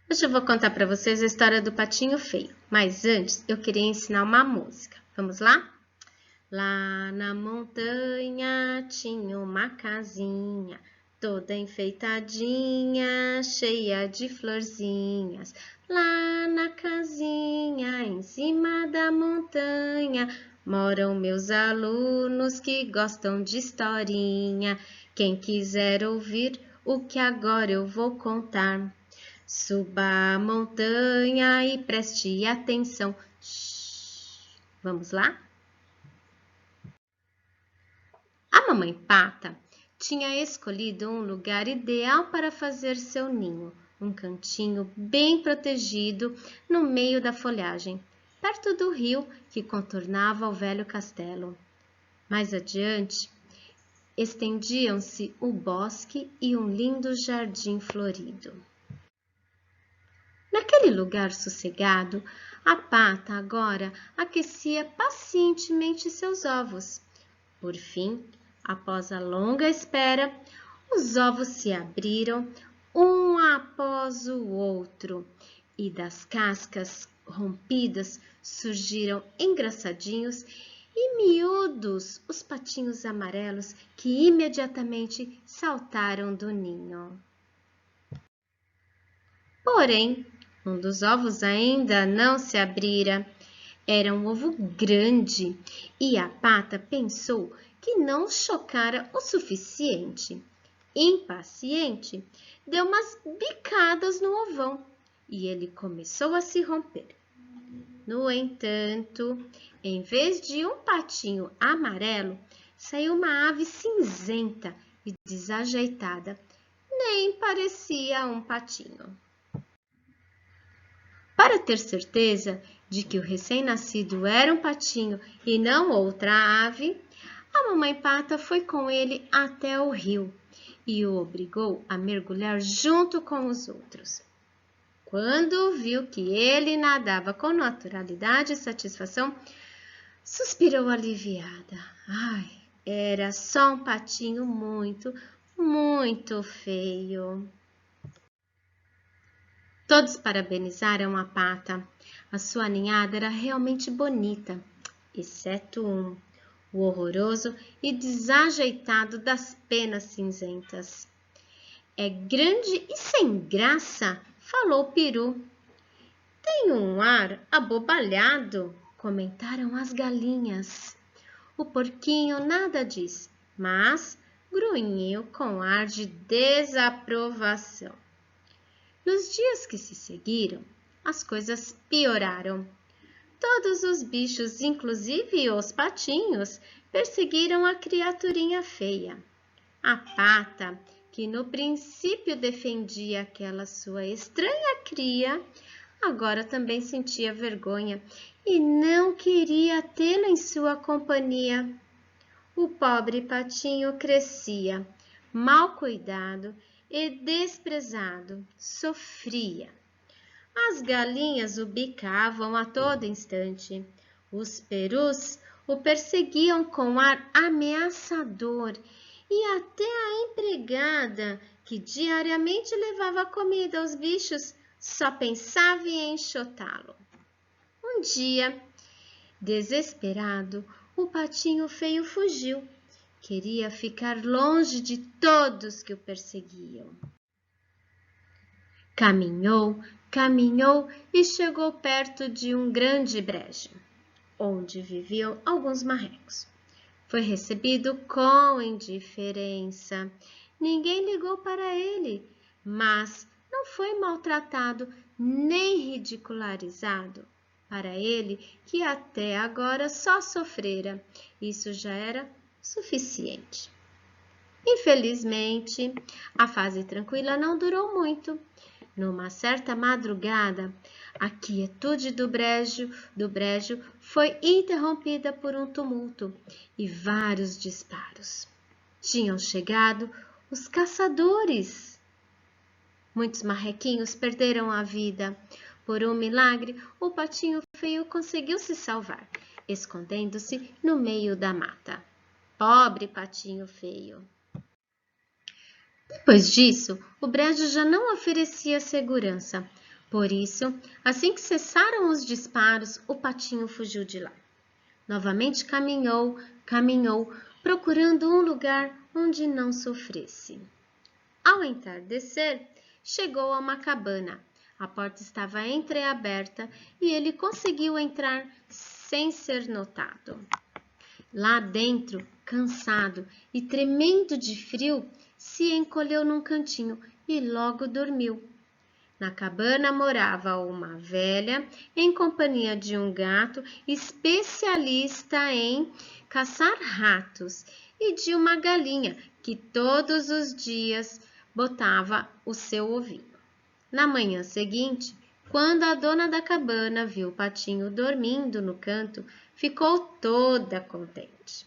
Hoje eu vou contar para vocês a história do Patinho Feio, mas antes eu queria ensinar uma música. Vamos lá? Lá na montanha tinha uma casinha, toda enfeitadinha, cheia de florzinhas. Lá na casinha, em cima da montanha, moram meus alunos que gostam de historinha. Quem quiser ouvir o que agora eu vou contar, suba a montanha e preste atenção. Shhh. Vamos lá? A mamãe Pata tinha escolhido um lugar ideal para fazer seu ninho, um cantinho bem protegido no meio da folhagem, perto do rio que contornava o velho castelo. Mais adiante, estendiam-se o bosque e um lindo jardim florido. Naquele lugar sossegado, a Pata agora aquecia pacientemente seus ovos. Por fim, após a longa espera, os ovos se abriram um após o outro e das cascas rompidas surgiram engraçadinhos e miúdos os patinhos amarelos que imediatamente saltaram do ninho. Porém, um dos ovos ainda não se abrira. Era um ovo grande e a Pata pensou que não o chocara o suficiente. Impaciente, deu umas bicadas no ovão e ele começou a se romper. No entanto, em vez de um patinho amarelo, saiu uma ave cinzenta e desajeitada. Nem parecia um patinho. Para ter certeza de que o recém-nascido era um patinho e não outra ave, a mamãe Pata foi com ele até o rio e o obrigou a mergulhar junto com os outros. Quando viu que ele nadava com naturalidade e satisfação, suspirou aliviada. Ai, era só um patinho muito, muito feio. Todos parabenizaram a Pata. A sua ninhada era realmente bonita, exceto um, o horroroso e desajeitado das penas cinzentas. É grande e sem graça, falou Peru. Tem um ar abobalhado, comentaram as galinhas. O porquinho nada disse, mas grunhiu com ar de desaprovação. Nos dias que se seguiram, as coisas pioraram. Todos os bichos, inclusive os patinhos, perseguiram a criaturinha feia. A Pata, que no princípio defendia aquela sua estranha cria, agora também sentia vergonha e não queria tê-la em sua companhia. O pobre patinho crescia, mal cuidado e desprezado, sofria. As galinhas o bicavam a todo instante. Os perus o perseguiam com ar ameaçador e até a empregada, que diariamente levava comida aos bichos, só pensava em enxotá-lo. Um dia, desesperado, o patinho feio fugiu. Queria ficar longe de todos que o perseguiam. Caminhou, caminhou e chegou perto de um grande brejo, onde viviam alguns marrecos. Foi recebido com indiferença. Ninguém ligou para ele, mas não foi maltratado nem ridicularizado. Para ele, que até agora só sofrera, isso já era suficiente. Infelizmente, a fase tranquila não durou muito. Numa certa madrugada, a quietude do brejo foi interrompida por um tumulto e vários disparos. Tinham chegado os caçadores. Muitos marrequinhos perderam a vida. Por um milagre, o patinho feio conseguiu se salvar, escondendo-se no meio da mata. Pobre patinho feio! Depois disso, o brejo já não oferecia segurança. Por isso, assim que cessaram os disparos, o patinho fugiu de lá. Novamente caminhou, procurando um lugar onde não sofresse. Ao entardecer, chegou a uma cabana. A porta estava entreaberta e ele conseguiu entrar sem ser notado. Lá dentro, cansado e tremendo de frio, se encolheu num cantinho e logo dormiu. Na cabana morava uma velha em companhia de um gato especialista em caçar ratos e de uma galinha que todos os dias botava o seu ovinho. Na manhã seguinte, quando a dona da cabana viu o patinho dormindo no canto, ficou toda contente.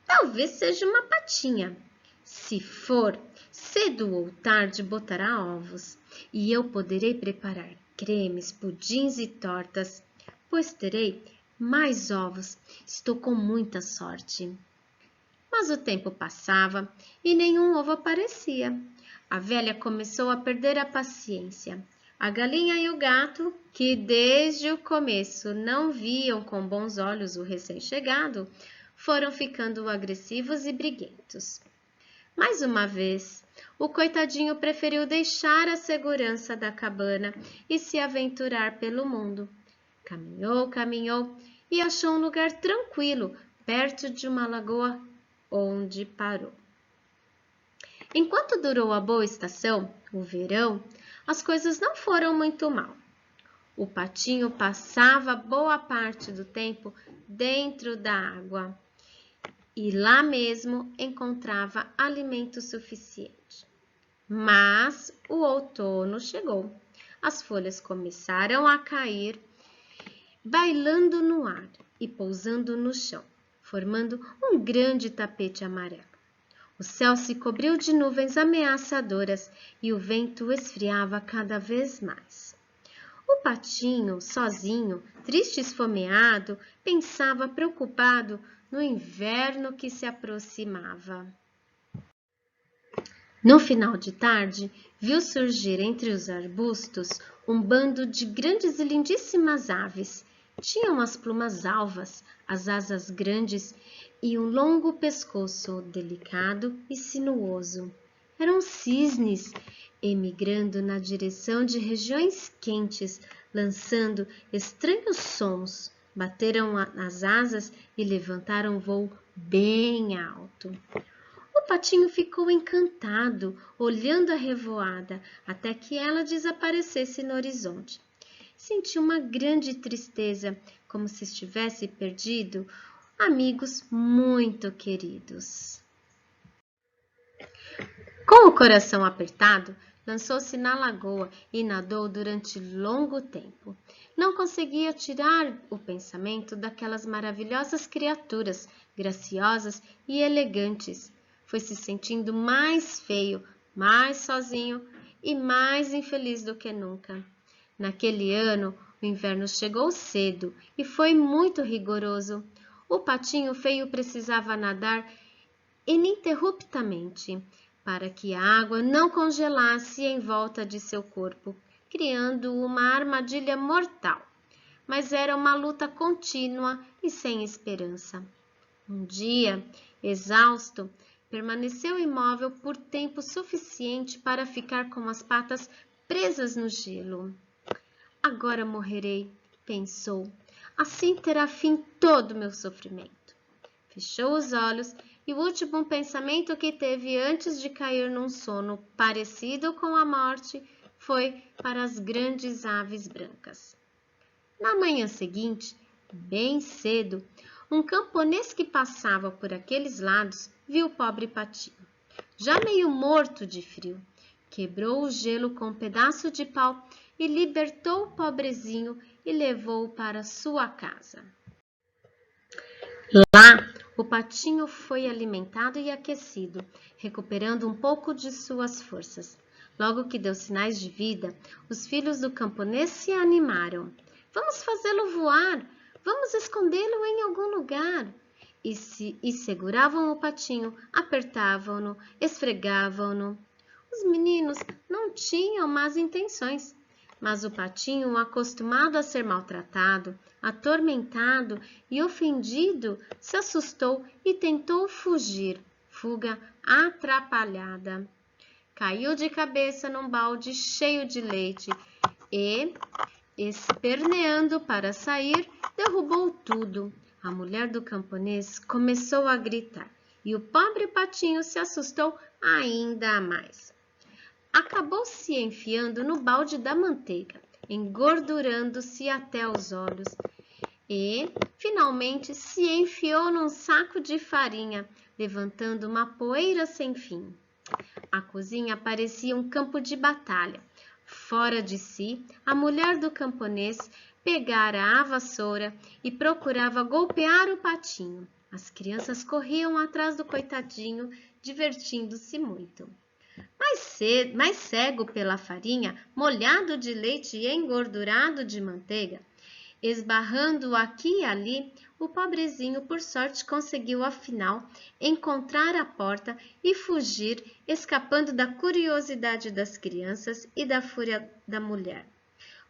Talvez seja uma patinha. Se for, cedo ou tarde botará ovos, e eu poderei preparar cremes, pudins e tortas, pois terei mais ovos. Estou com muita sorte. Mas o tempo passava e nenhum ovo aparecia. A velha começou a perder a paciência. A galinha e o gato, que desde o começo não viam com bons olhos o recém-chegado, foram ficando agressivos e briguentos. Mais uma vez, o coitadinho preferiu deixar a segurança da cabana e se aventurar pelo mundo. Caminhou e achou um lugar tranquilo, perto de uma lagoa, onde parou. Enquanto durou a boa estação, o verão, as coisas não foram muito mal. O patinho passava boa parte do tempo dentro da água e lá mesmo encontrava alimento suficiente. Mas o outono chegou. As folhas começaram a cair, bailando no ar e pousando no chão, formando um grande tapete amarelo. O céu se cobriu de nuvens ameaçadoras e o vento esfriava cada vez mais. O patinho, sozinho, triste e esfomeado, pensava preocupado no inverno que se aproximava. No final de tarde, viu surgir entre os arbustos um bando de grandes e lindíssimas aves. Tinham as plumas alvas, as asas grandes e um longo pescoço delicado e sinuoso. Eram cisnes, emigrando na direção de regiões quentes, lançando estranhos sons. Bateram as asas e levantaram voo bem alto. O patinho ficou encantado, olhando a revoada, até que ela desaparecesse no horizonte. Sentiu uma grande tristeza, como se estivesse perdido amigos muito queridos. Com o coração apertado, lançou-se na lagoa e nadou durante longo tempo. Não conseguia tirar o pensamento daquelas maravilhosas criaturas, graciosas e elegantes. Foi se sentindo mais feio, mais sozinho e mais infeliz do que nunca. Naquele ano, o inverno chegou cedo e foi muito rigoroso. O patinho feio precisava nadar ininterruptamente para que a água não congelasse em volta de seu corpo, criando uma armadilha mortal. Mas era uma luta contínua e sem esperança. Um dia, exausto, permaneceu imóvel por tempo suficiente para ficar com as patas presas no gelo. Agora morrerei, pensou. Assim terá fim todo o meu sofrimento. Fechou os olhos e o último pensamento que teve antes de cair num sono parecido com a morte foi para as grandes aves brancas. Na manhã seguinte, bem cedo, um camponês que passava por aqueles lados viu o pobre patinho, já meio morto de frio. Quebrou o gelo com um pedaço de pau e libertou o pobrezinho e levou-o para sua casa. Lá, o patinho foi alimentado e aquecido, recuperando um pouco de suas forças. Logo que deu sinais de vida, os filhos do camponês se animaram. Vamos fazê-lo voar, vamos escondê-lo em algum lugar. E seguravam o patinho, apertavam-no, esfregavam-no. Os meninos não tinham más intenções. Mas o patinho, acostumado a ser maltratado, atormentado e ofendido, se assustou e tentou fugir. Fuga atrapalhada. Caiu de cabeça num balde cheio de leite e, esperneando para sair, derrubou tudo. A mulher do camponês começou a gritar e o pobre patinho se assustou ainda mais. Acabou se enfiando no balde da manteiga, engordurando-se até os olhos e, finalmente, se enfiou num saco de farinha, levantando uma poeira sem fim. A cozinha parecia um campo de batalha. Fora de si, a mulher do camponês pegara a vassoura e procurava golpear o patinho. As crianças corriam atrás do coitadinho, divertindo-se muito. Mais cego pela farinha, molhado de leite e engordurado de manteiga, esbarrando aqui e ali, o pobrezinho, por sorte, conseguiu, afinal, encontrar a porta e fugir, escapando da curiosidade das crianças e da fúria da mulher.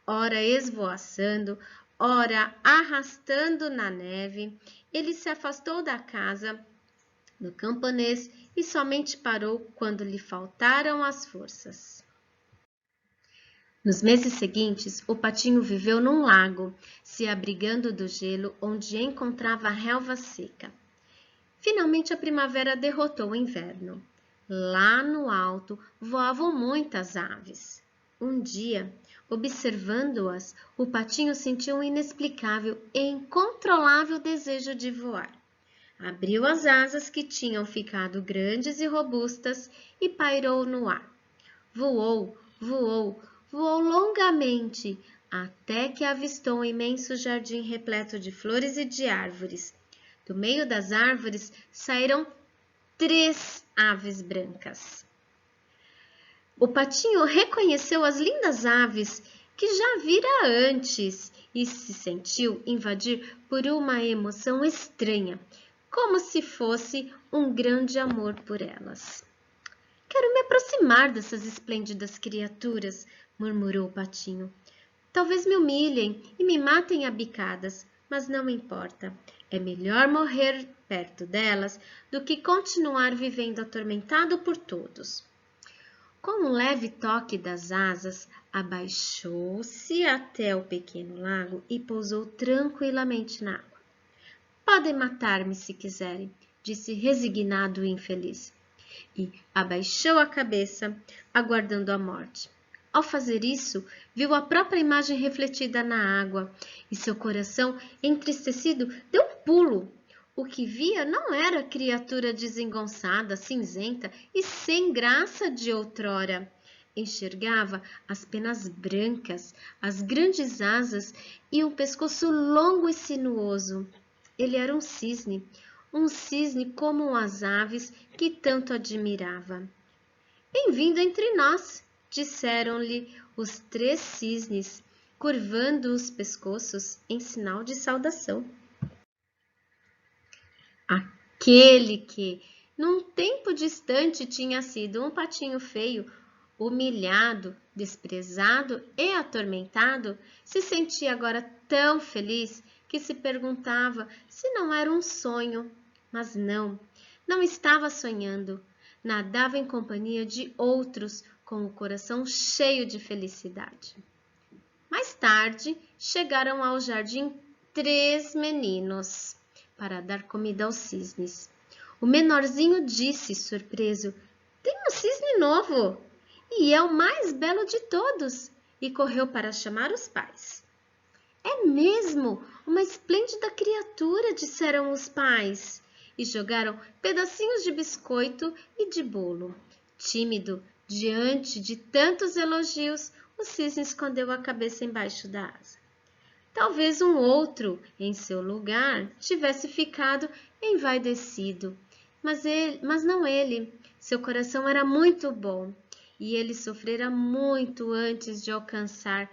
Ora esvoaçando, ora arrastando na neve, ele se afastou da casa do camponês e somente parou quando lhe faltaram as forças. Nos meses seguintes, o patinho viveu num lago, se abrigando do gelo onde encontrava a relva seca. Finalmente a primavera derrotou o inverno. Lá no alto voavam muitas aves. Um dia, observando-as, o patinho sentiu um inexplicável e incontrolável desejo de voar. Abriu as asas que tinham ficado grandes e robustas e pairou no ar. Voou, voou, voou longamente, até que avistou um imenso jardim repleto de flores e de árvores. Do meio das árvores saíram 3 aves brancas. O patinho reconheceu as lindas aves que já vira antes e se sentiu invadir por uma emoção estranha, como se fosse um grande amor por elas. Quero me aproximar dessas esplêndidas criaturas, murmurou o patinho. Talvez me humilhem e me matem a bicadas, mas não importa. É melhor morrer perto delas do que continuar vivendo atormentado por todos. Com um leve toque das asas, abaixou-se até o pequeno lago e pousou tranquilamente na água. Podem matar-me se quiserem, disse resignado e infeliz. E abaixou a cabeça, aguardando a morte. Ao fazer isso, viu a própria imagem refletida na água e seu coração, entristecido, deu um pulo. O que via não era a criatura desengonçada, cinzenta e sem graça de outrora. Enxergava as penas brancas, as grandes asas e um pescoço longo e sinuoso. Ele era um cisne como as aves que tanto admirava. Bem-vindo entre nós, disseram-lhe os 3 cisnes, curvando os pescoços em sinal de saudação. Aquele que, num tempo distante, tinha sido um patinho feio, humilhado, desprezado e atormentado, se sentia agora tão feliz que se perguntava se não era um sonho. Mas não estava sonhando. Nadava em companhia de outros, com o coração cheio de felicidade. Mais tarde, chegaram ao jardim 3 meninos para dar comida aos cisnes. O menorzinho disse, surpreso: "Tem um cisne novo, e é o mais belo de todos", e correu para chamar os pais. "É mesmo uma esplêndida criatura", disseram os pais, e jogaram pedacinhos de biscoito e de bolo. Tímido, diante de tantos elogios, o cisne escondeu a cabeça embaixo da asa. Talvez um outro, em seu lugar, tivesse ficado envaidecido, mas não ele. Seu coração era muito bom e ele sofrera muito antes de alcançar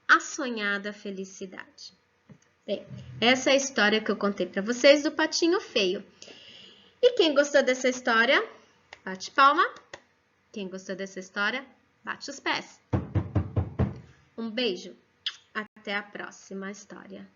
a sonhada felicidade. Bem, essa é a história que eu contei para vocês do Patinho Feio. E quem gostou dessa história, bate palma. Quem gostou dessa história, bate os pés. Um beijo. Até a próxima história.